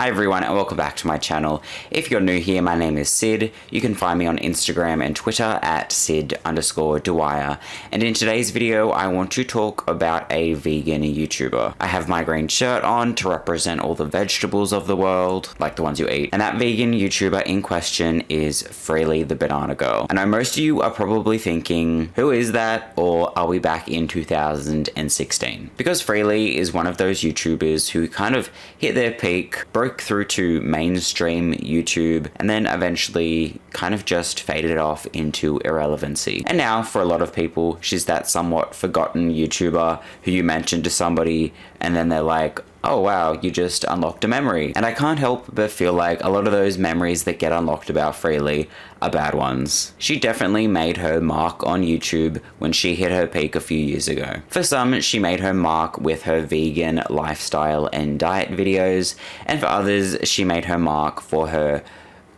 Hi everyone and welcome back to my channel. If you're new here, my name is Sid. You can find me on Instagram and Twitter at Sid_Dwyer. And in today's video, I want to talk about a vegan YouTuber. I have my green shirt on to represent all the vegetables of the world, like the ones you eat. And that vegan YouTuber in question is Freelee the Banana Girl. I know most of you are probably thinking, who is that? Or are we back in 2016? Because Freelee is one of those YouTubers who kind of hit their peak, broke through to mainstream YouTube, and then eventually kind of just faded off into irrelevancy. And now, for a lot of people, she's that somewhat forgotten YouTuber who you mention to somebody and then they're like, oh wow, you just unlocked a memory. And I can't help but feel like a lot of those memories that get unlocked about Freelee are bad ones. She definitely made her mark on YouTube when she hit her peak a few years ago. For some, she made her mark with her vegan lifestyle and diet videos, and for others, she made her mark for her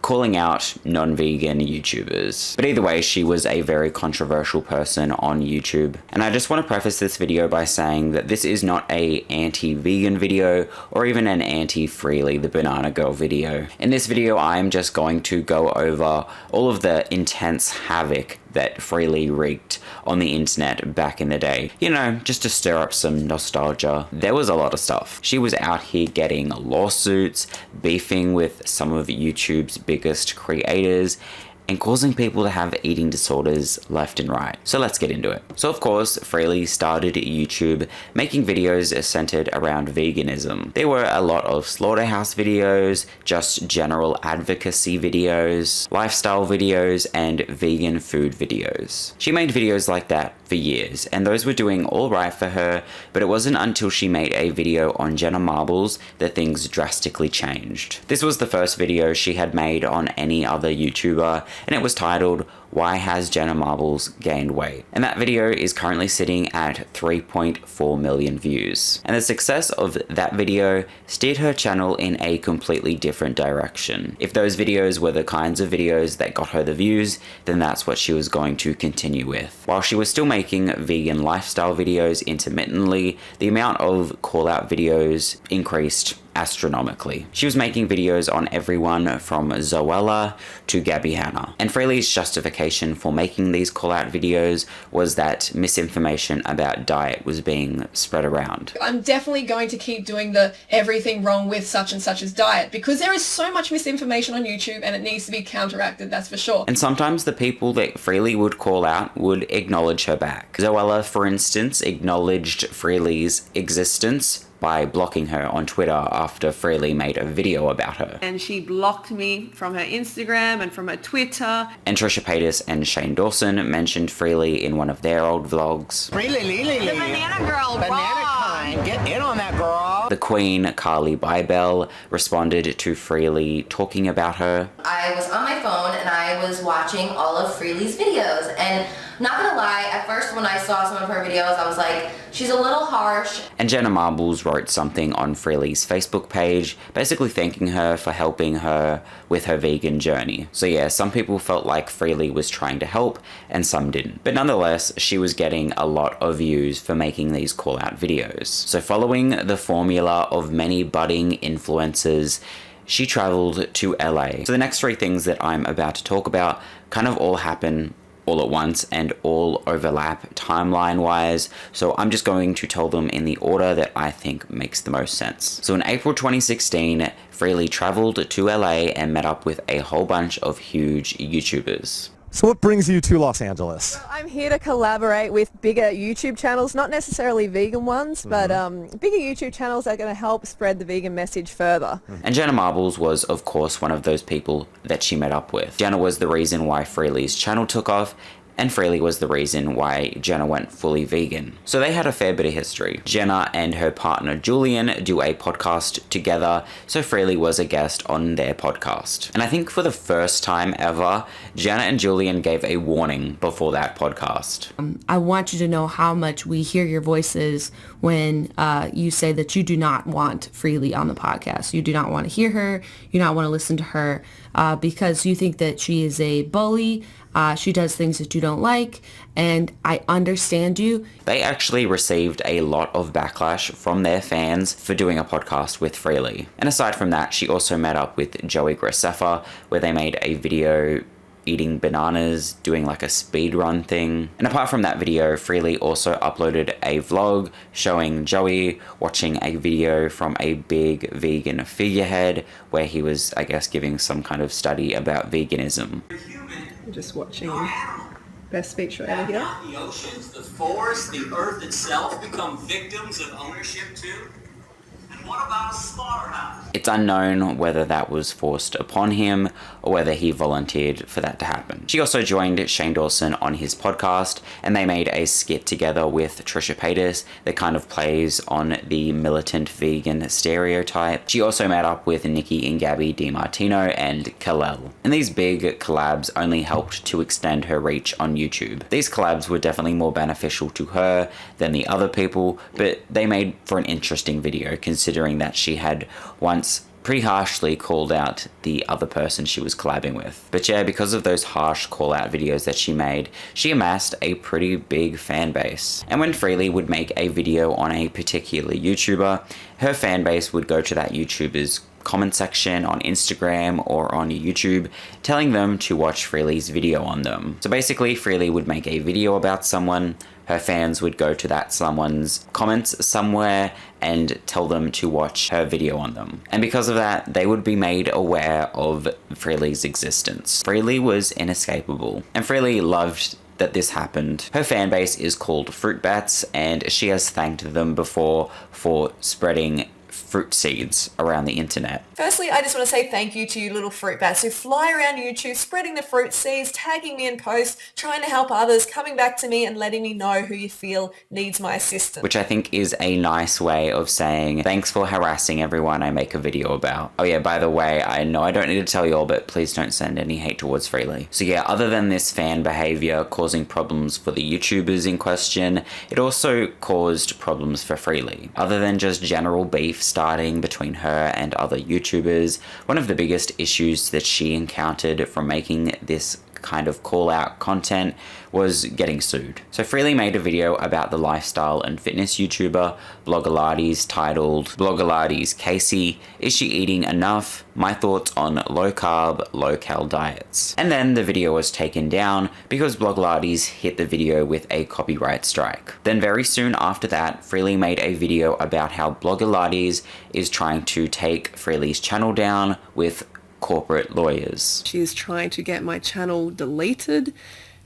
calling out non-vegan YouTubers. But either way, she was a very controversial person on YouTube. And I just want to preface this video by saying that this is not a anti-vegan video or even an anti-Freelee the Banana Girl video. In this video, I'm just going to go over all of the intense havoc that Freelee wreaked on the internet back in the day. You know, just to stir up some nostalgia. There was a lot of stuff. She was out here getting lawsuits, beefing with some of YouTube's biggest creators, and causing people to have eating disorders left and right. So let's get into it. So of course, Freelee started YouTube making videos centered around veganism. There were a lot of slaughterhouse videos, just general advocacy videos, lifestyle videos, and vegan food videos. She made videos like that for years, and those were doing all right for her, but it wasn't until she made a video on Jenna Marbles that things drastically changed. This was the first video she had made on any other YouTuber, and it was titled, "Why Has Jenna Marbles Gained Weight?" And that video is currently sitting at 3.4 million views. And the success of that video steered her channel in a completely different direction. If those videos were the kinds of videos that got her the views, then that's what she was going to continue with. While she was still making vegan lifestyle videos intermittently, the amount of call-out videos increased astronomically. She was making videos on everyone from Zoella to Gabby Hanna. And Freelee's justification for making these call-out videos was that misinformation about diet was being spread around. I'm definitely going to keep doing the everything wrong with such and such as diet, because there is so much misinformation on YouTube and it needs to be counteracted, that's for sure. And sometimes the people that Freelee would call out would acknowledge her back. Zoella, for instance, acknowledged Freelee's existence by blocking her on Twitter after Freelee made a video about her. And she blocked me from her Instagram and from her Twitter. And Trisha Paytas and Shane Dawson mentioned Freelee in one of their old vlogs. Freelee, the banana girl, banana kind, get in on that girl. The Queen, Carly Bybel, responded to Freelee talking about her. I was on my phone and I was watching all of Freelee's videos, and not gonna lie, at first when I saw some of her videos, I was like, she's a little harsh. And Jenna Marbles wrote something on Freelee's Facebook page, basically thanking her for helping her with her vegan journey. So yeah, some people felt like Freelee was trying to help, and some didn't. But nonetheless, she was getting a lot of views for making these call-out videos. So following the formula of many budding influencers, she traveled to LA. So the next three things that I'm about to talk about kind of all happen all at once and all overlap timeline-wise, so I'm just going to tell them in the order that I think makes the most sense. So in April 2016, Freelee traveled to LA and met up with a whole bunch of huge YouTubers. So what brings you to Los Angeles? I'm here to collaborate with bigger YouTube channels, not necessarily vegan ones, but bigger YouTube channels that are going to help spread the vegan message further. And Jenna Marbles was, of course, one of those people that she met up with. Jenna was the reason why Freelee's channel took off, and Freelee was the reason why Jenna went fully vegan. So they had a fair bit of history. Jenna and her partner Julian do a podcast together, so Freelee was a guest on their podcast. And I think for the first time ever, Jenna and Julian gave a warning before that podcast. I want you to know how much we hear your voices when you say that you do not want Freelee on the podcast. You do not want to hear her, you do not want to listen to her because you think that she is a bully, She does things that you don't like, and I understand you. They actually received a lot of backlash from their fans for doing a podcast with Freelee. And aside from that, she also met up with Joey Graceffa, where they made a video eating bananas, doing like a speed run thing. And apart from that video, Freelee also uploaded a vlog showing Joey watching a video from a big vegan figurehead where he was, I guess, giving some kind of study about veganism. I'm just watching best speech right over here. The oceans, the forests, the earth itself become victims of ownership too? And what about a slaughterhouse? It's unknown whether that was forced upon him or whether he volunteered for that to happen. She also joined Shane Dawson on his podcast, and they made a skit together with Trisha Paytas that kind of plays on the militant vegan stereotype. She also met up with Nikki and Gabby DiMartino and Kalel. And these big collabs only helped to extend her reach on YouTube. These collabs were definitely more beneficial to her than the other people, but they made for an interesting video considering that she had once pretty harshly called out the other person she was collabing with. But yeah, because of those harsh call out videos that she made, she amassed a pretty big fan base. And when Freelee would make a video on a particular YouTuber, her fan base would go to that YouTuber's comment section on Instagram or on YouTube, telling them to watch Freelee's video on them. So basically, Freelee would make a video about someone, her fans would go to that someone's comments somewhere and tell them to watch her video on them. And because of that, they would be made aware of Freelee's existence. Freelee was inescapable, and Freelee loved that this happened. Her fan base is called Fruit Bats, and she has thanked them before for spreading fruit seeds around the internet. Firstly, I just want to say thank you to you little fruit bats who fly around YouTube spreading the fruit seeds, tagging me in posts, trying to help others, coming back to me and letting me know who you feel needs my assistance. Which I think is a nice way of saying thanks for harassing everyone I make a video about. Oh yeah, by the way, I know I don't need to tell you all, but please don't send any hate towards Freelee. So yeah, other than this fan behavior causing problems for the YouTubers in question, it also caused problems for Freelee. Other than just general beef starting between her and other YouTubers, one of the biggest issues that she encountered from making this kind of call out content was getting sued. So Freelee made a video about the lifestyle and fitness YouTuber Blogilates titled Blogilates Casey, Is She Eating Enough? My Thoughts on Low Carb, Low Cal Diets. And then the video was taken down because Blogilates hit the video with a copyright strike. Then very soon after that, Freelee made a video about how Blogilates is trying to take Freelee's channel down with corporate lawyers. She's trying to get my channel deleted,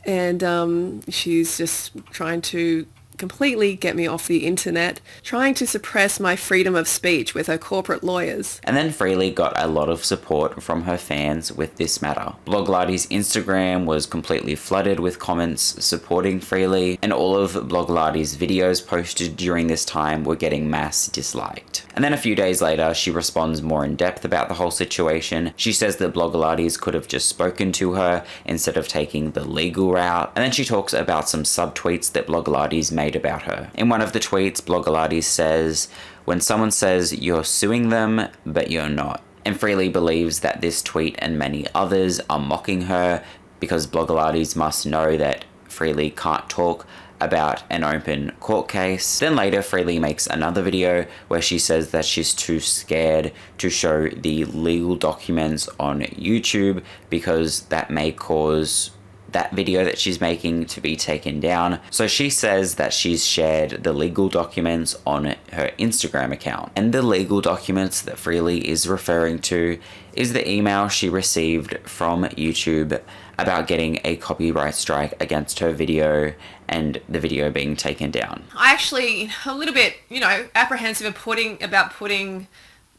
and she's just trying to completely get me off the internet, trying to suppress my freedom of speech with her corporate lawyers. And then Freelee got a lot of support from her fans with this matter. Blogilates' Instagram was completely flooded with comments supporting Freelee, and all of Blogilates' videos posted during this time were getting mass disliked. And then a few days later, she responds more in depth about the whole situation. She says that Blogilates could have just spoken to her instead of taking the legal route. And then she talks about some subtweets that Blogilates made about her. In one of the tweets, Blogilates says, when someone says you're suing them, but you're not. And Freelee believes that this tweet and many others are mocking her because Blogilates must know that Freelee can't talk about an open court case. Then later, Freelee makes another video where she says that she's too scared to show the legal documents on YouTube because that may cause that video that she's making to be taken down. So she says that she's shared the legal documents on her Instagram account. And the legal documents that Freelee is referring to is the email she received from YouTube about getting a copyright strike against her video and the video being taken down. I actually a little bit, apprehensive about putting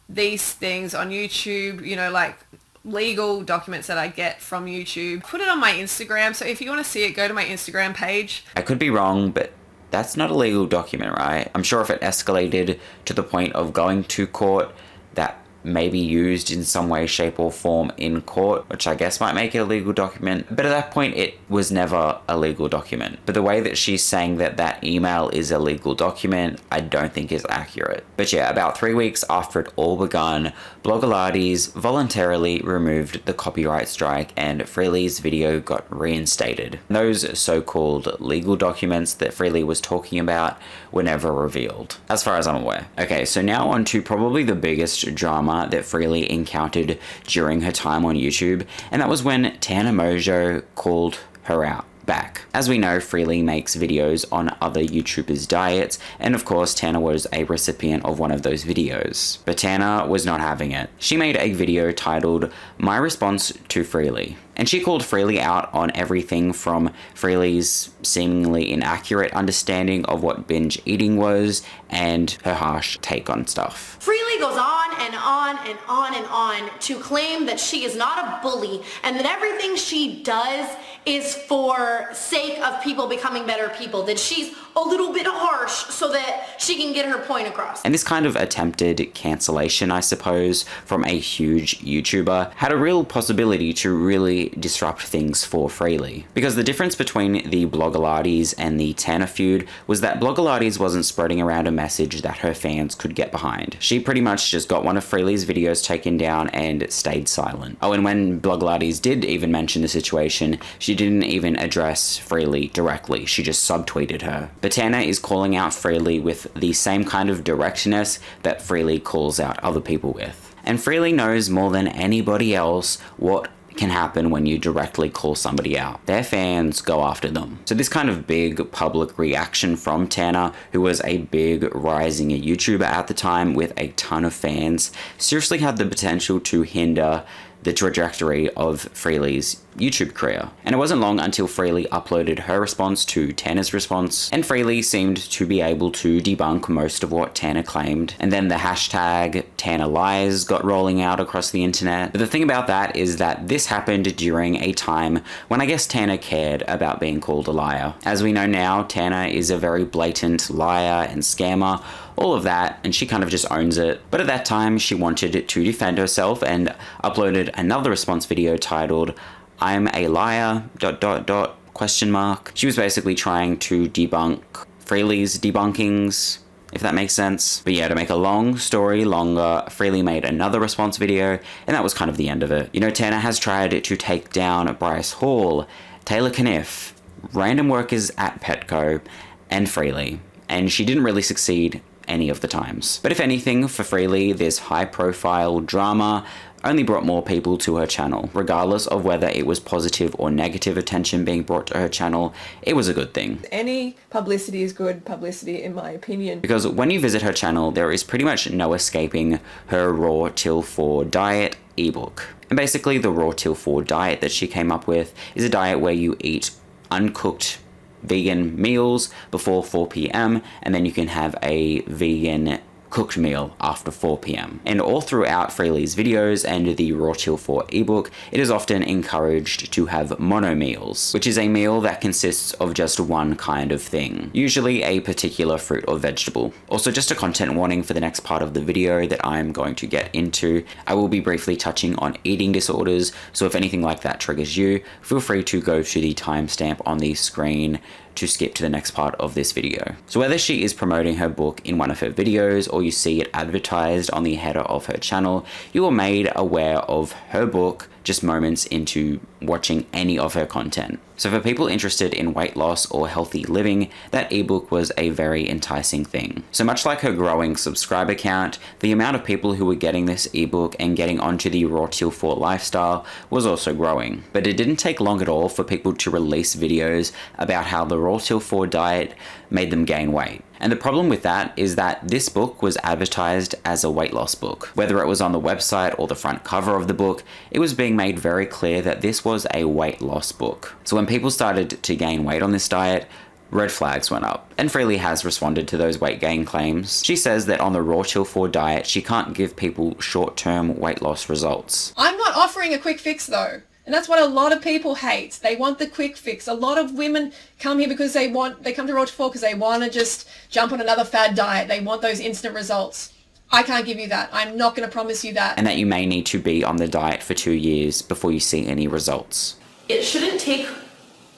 these things on YouTube, like legal documents that I get from YouTube. Put it on my Instagram, so if you want to see it, go to my Instagram page. I could be wrong, but that's not a legal document, right? I'm sure if it escalated to the point of going to court, that maybe used in some way, shape or form in court, which I guess might make it a legal document. But at that point, it was never a legal document. But the way that she's saying that that email is a legal document, I don't think is accurate. But yeah, about 3 weeks after it all begun, Blogilates voluntarily removed the copyright strike and Freelee's video got reinstated. Those so-called legal documents that Freelee was talking about were never revealed, as far as I'm aware. Okay, so now on to probably the biggest drama that Freelee encountered during her time on YouTube, and that was when Tana Mongeau called her out. Back. As we know, Freelee makes videos on other YouTubers' diets, and of course Tana was a recipient of one of those videos. But Tana was not having it. She made a video titled My Response to Freelee, and she called Freelee out on everything from Freelee's seemingly inaccurate understanding of what binge eating was and her harsh take on stuff. Freelee goes on and on and on and on to claim that she is not a bully and that everything she does is for sake of people becoming better people, that she's a little bit harsh so that she can get her point across. And this kind of attempted cancellation, I suppose, from a huge YouTuber had a real possibility to really disrupt things for Freelee. Because the difference between the Blogilates and the Tana feud was that Blogilates wasn't spreading around a message that her fans could get behind. She pretty much just got one of Freelee's videos taken down and stayed silent. Oh, and when Blogilates did even mention the situation, she didn't even address Freelee directly, she just subtweeted her. But Tana is calling out Freelee with the same kind of directness that Freelee calls out other people with. And Freelee knows more than anybody else what can happen when you directly call somebody out. Their fans go after them. So this kind of big public reaction from Tana, who was a big rising YouTuber at the time with a ton of fans, seriously had the potential to hinder the trajectory of Freelee's YouTube career. And it wasn't long until Freelee uploaded her response to Tana's response, and Freelee seemed to be able to debunk most of what Tana claimed. And then the hashtag Tana Lies got rolling out across the internet. But the thing about that is that this happened during a time when I guess Tana cared about being called a liar. As we know now, Tana is a very blatant liar and scammer, all of that, and she kind of just owns it. But at that time, she wanted to defend herself and uploaded another response video titled I'm a liar, ... She was basically trying to debunk Freelee's debunkings, if that makes sense. But yeah, to make a long story longer, Freelee made another response video, and that was kind of the end of it. You know, Tana has tried to take down Bryce Hall, Taylor Kniff, random workers at Petco, and Freelee, and she didn't really succeed any of the times. But if anything, for Freelee, this high-profile drama only brought more people to her channel. Regardless of whether it was positive or negative attention being brought to her channel, it was a good thing. Any publicity is good publicity, in my opinion. Because when you visit her channel, there is pretty much no escaping her Raw Till 4 diet ebook. And basically, the Raw Till 4 diet that she came up with is a diet where you eat uncooked vegan meals before 4 p.m. and then you can have a vegan cooked meal after 4 p.m. And all throughout Freelee's videos and the Raw Till 4 ebook, it is often encouraged to have mono meals, which is a meal that consists of just one kind of thing, usually a particular fruit or vegetable. Also, just a content warning for the next part of the video that I'm going to get into. I will be briefly touching on eating disorders, so if anything like that triggers you, feel free to go to the timestamp on the screen to skip to the next part of this video. So whether she is promoting her book in one of her videos or you see it advertised on the header of her channel, you are made aware of her book just moments into watching any of her content. So for people interested in weight loss or healthy living, that ebook was a very enticing thing. So much like her growing subscriber count, the amount of people who were getting this ebook and getting onto the Raw Till 4 lifestyle was also growing. But it didn't take long at all for people to release videos about how the Raw Till 4 diet made them gain weight. And the problem with that is that this book was advertised as a weight loss book. Whether it was on the website or the front cover of the book, it was being made very clear that this was a weight loss book. So when people started to gain weight on this diet, red flags went up. And Freelee has responded to those weight gain claims. She says that on the Raw Till 4 diet, she can't give people short-term weight loss results. I'm not offering a quick fix though. And that's what a lot of people hate. They want the quick fix. A lot of women come here because they come to Raw Till 4 because they want to just jump on another fad diet. They want those instant results. I can't give you that. I'm not going to promise you that. And that you may need to be on the diet for 2 years before you see any results. It shouldn't take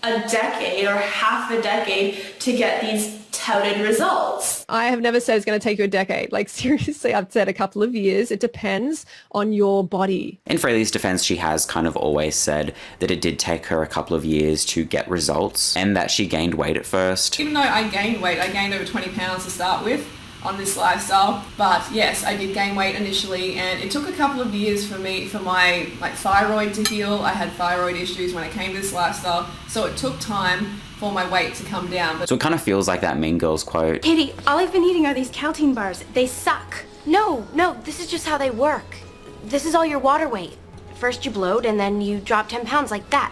a decade or half a decade to get these touted results. I have never said it's going to take you a decade. Like, seriously, I've said a couple of years. It depends on your body. In Freelee's defense, she has kind of always said that it did take her a couple of years to get results and that she gained weight at first. Even though I gained weight, I gained over 20 pounds to start with on this lifestyle, but yes, I did gain weight initially, and it took a couple of years for my thyroid to heal. I had thyroid issues when it came to this lifestyle, so it took time for my weight to come down. So it kind of feels like that Mean Girls quote. Katie, all I've been eating are these Caltine bars. They suck. No, this is just how they work. This is all your water weight. First you bloat and then you drop 10 pounds like that.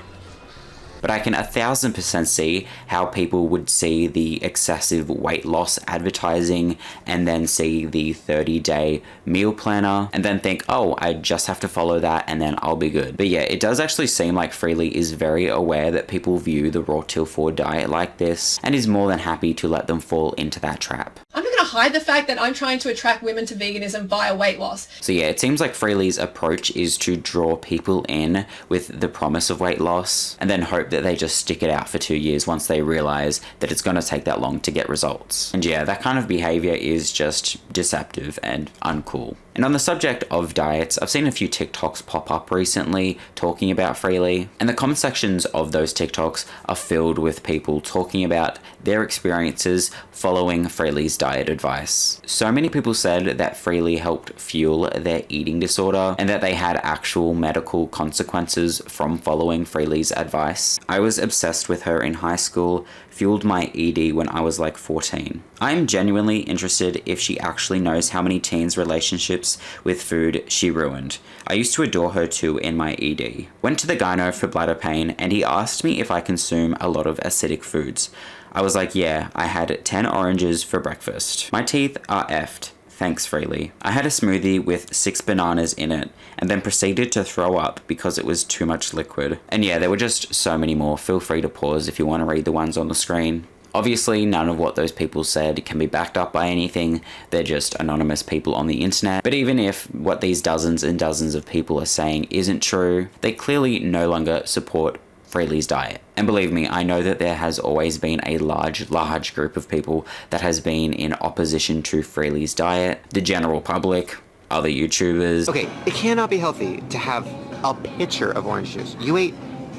But I can 1000% see how people would see the excessive weight loss advertising and then see the 30-day meal planner and then think, oh, I just have to follow that and then I'll be good. But yeah, it does actually seem like Freelee is very aware that people view the raw till 4 diet like this and is more than happy to let them fall into that trap. I'm not going to hide the fact that I'm trying to attract women to veganism via weight loss. So yeah, it seems like Freelee's approach is to draw people in with the promise of weight loss and then hope that they just stick it out for 2 years once they realize that it's going to take that long to get results. And yeah, that kind of behavior is just deceptive and uncool. And on the subject of diets, I've seen a few TikToks pop up recently talking about Freelee, and the comment sections of those TikToks are filled with people talking about their experiences following Freelee's diet advice. So many people said that Freelee helped fuel their eating disorder and that they had actual medical consequences from following Freelee's advice. I was obsessed with her in high school, fueled my ED when I was like 14. I am genuinely interested if she actually knows how many teens' relationships with food she ruined. I used to adore her too in my ED. Went to the gyno for bladder pain and he asked me if I consume a lot of acidic foods. I was like, yeah, I had 10 oranges for breakfast. My teeth are effed. Thanks, Freelee. I had a smoothie with 6 bananas in it and then proceeded to throw up because it was too much liquid. And yeah, there were just so many more. Feel free to pause if you want to read the ones on the screen. Obviously, none of what those people said can be backed up by anything. They're just anonymous people on the internet. But even if what these dozens and dozens of people are saying isn't true, they clearly no longer support Freelee's diet. And believe me, I know that there has always been a large group of people that has been in opposition to Freelee's diet. The general public, other YouTubers. Okay, it cannot be healthy to have a pitcher of orange juice. You ate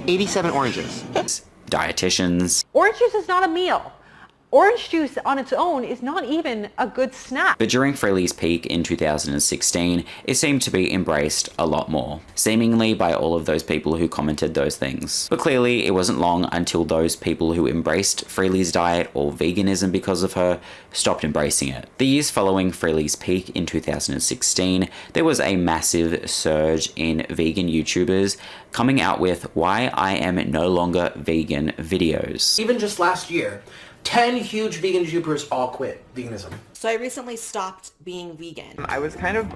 87 oranges. Dietitians. Orange juice is not a meal. Orange juice on its own is not even a good snack. But during Freelee's peak in 2016, it seemed to be embraced a lot more, seemingly by all of those people who commented those things. But clearly, it wasn't long until those people who embraced Freelee's diet or veganism because of her stopped embracing it. The years following Freelee's peak in 2016, there was a massive surge in vegan YouTubers coming out with why I am no longer vegan videos. Even just last year, 10 huge vegan YouTubers all quit veganism. So I recently stopped being vegan. I was kind of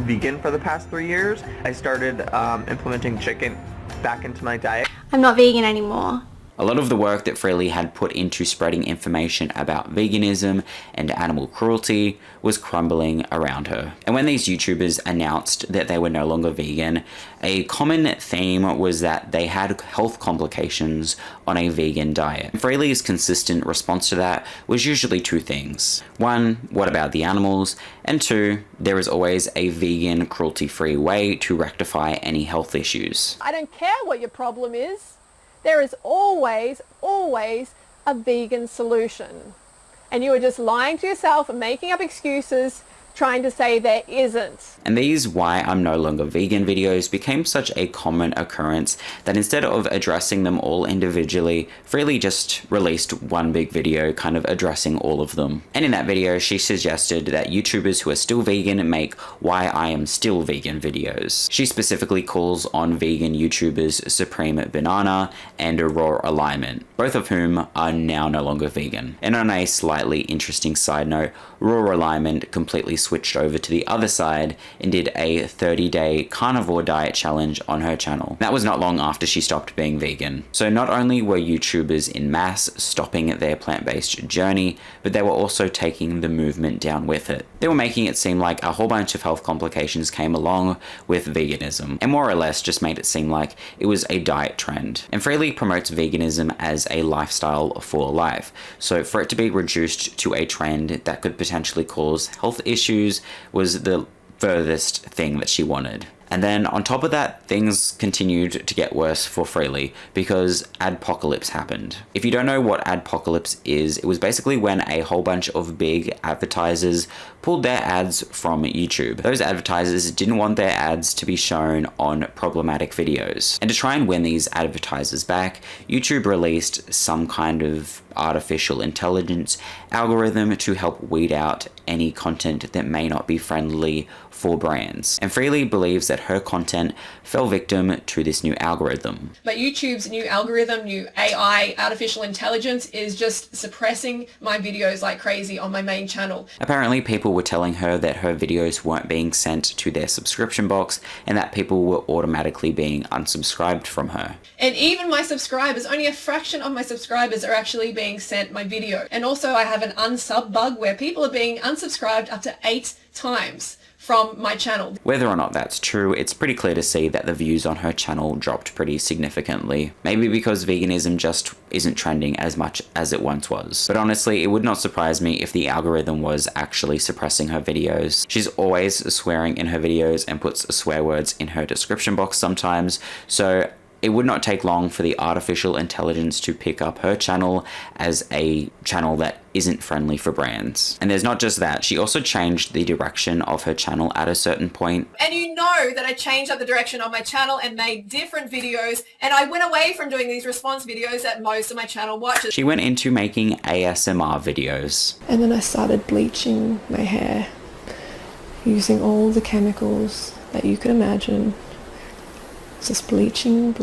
vegan for the past 3 years. I started implementing chicken back into my diet. I'm not vegan anymore. A lot of the work that Freelee had put into spreading information about veganism and animal cruelty was crumbling around her. And when these YouTubers announced that they were no longer vegan, a common theme was that they had health complications on a vegan diet. Freelee's consistent response to that was usually 2 things. 1, what about the animals? And 2, there is always a vegan cruelty-free way to rectify any health issues. I don't care what your problem is. There is always a vegan solution. And you are just lying to yourself and making up excuses, trying to say there isn't. And these why I'm no longer vegan videos became such a common occurrence that instead of addressing them all individually, Freelee just released one big video kind of addressing all of them. And in that video, she suggested that YouTubers who are still vegan make why I am still vegan videos. She specifically calls on vegan YouTubers Supreme Banana and Raw Alignment, both of whom are now no longer vegan. And on a slightly interesting side note, Raw Alignment completely switched over to the other side and did a 30-day carnivore diet challenge on her channel. That was not long after she stopped being vegan. So not only were YouTubers in mass stopping their plant-based journey, but they were also taking the movement down with it. They were making it seem like a whole bunch of health complications came along with veganism, and more or less just made it seem like it was a diet trend. And Freelee promotes veganism as a lifestyle for life, so for it to be reduced to a trend that could potentially cause health issues was the furthest thing that she wanted. And then on top of that, things continued to get worse for Freelee because adpocalypse happened. If you don't know what adpocalypse is, it was basically when a whole bunch of big advertisers pulled their ads from YouTube. Those advertisers didn't want their ads to be shown on problematic videos. And to try and win these advertisers back, YouTube released some kind of artificial intelligence algorithm to help weed out any content that may not be friendly for brands. And Freelee believes that her content fell victim to this new algorithm. But YouTube's new algorithm, new AI, artificial intelligence, is just suppressing my videos like crazy on my main channel. Apparently people were telling her that her videos weren't being sent to their subscription box and that people were automatically being unsubscribed from her. And even my subscribers, only a fraction of my subscribers are actually being sent my video. And also I have an unsub bug where people are being unsubscribed up to 8 times from my channel. Whether or not that's true, it's pretty clear to see that the views on her channel dropped pretty significantly. Maybe because veganism just isn't trending as much as it once was. But honestly, it would not surprise me if the algorithm was actually suppressing her videos. She's always swearing in her videos and puts swear words in her description box sometimes, so it would not take long for the artificial intelligence to pick up her channel as a channel that isn't friendly for brands. And there's not just that, she also changed the direction of her channel at a certain point. And you know that I changed up the direction of my channel and made different videos, and I went away from doing these response videos that most of my channel watches. She went into making ASMR videos. And then I started bleaching my hair using all the chemicals that you could imagine. Just bleaching.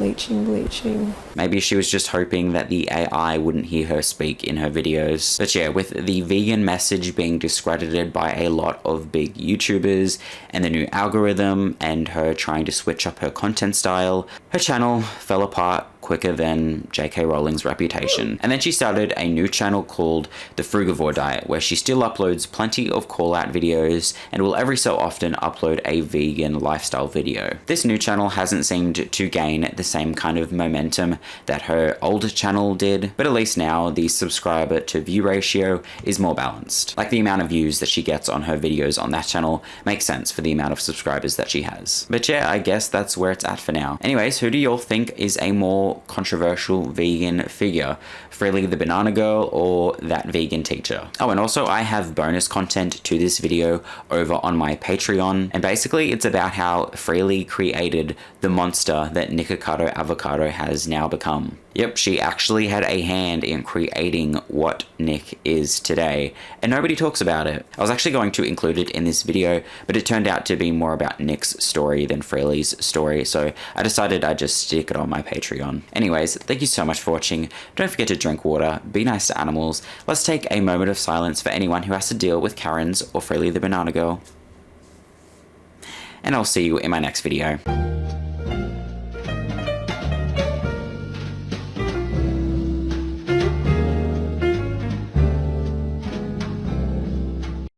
Maybe she was just hoping that the AI wouldn't hear her speak in her videos. But yeah, with the vegan message being discredited by a lot of big YouTubers and the new algorithm and her trying to switch up her content style, her channel fell apart quicker than J.K. Rowling's reputation. And then she started a new channel called The Frugivore Diet, where she still uploads plenty of call-out videos and will every so often upload a vegan lifestyle video. This new channel hasn't seemed to gain the same kind of momentum that her old channel did, but at least now the subscriber to view ratio is more balanced. Like the amount of views that she gets on her videos on that channel makes sense for the amount of subscribers that she has. But yeah, I guess that's where it's at for now. Anyways, who do y'all think is a more controversial vegan figure? Freelee the Banana Girl or that vegan teacher? Oh, and also I have bonus content to this video over on my Patreon, and basically it's about how Freelee created the monster that Nikocado Avocado has now become. Yep, she actually had a hand in creating what Nick is today, and nobody talks about it. I was actually going to include it in this video, but it turned out to be more about Nick's story than Freelee's story, so I decided I'd just stick it on my Patreon. Anyways, thank you so much for watching. Don't forget to drink water, be nice to animals. Let's take a moment of silence for anyone who has to deal with Karens or Freelee the Banana Girl. And I'll see you in my next video.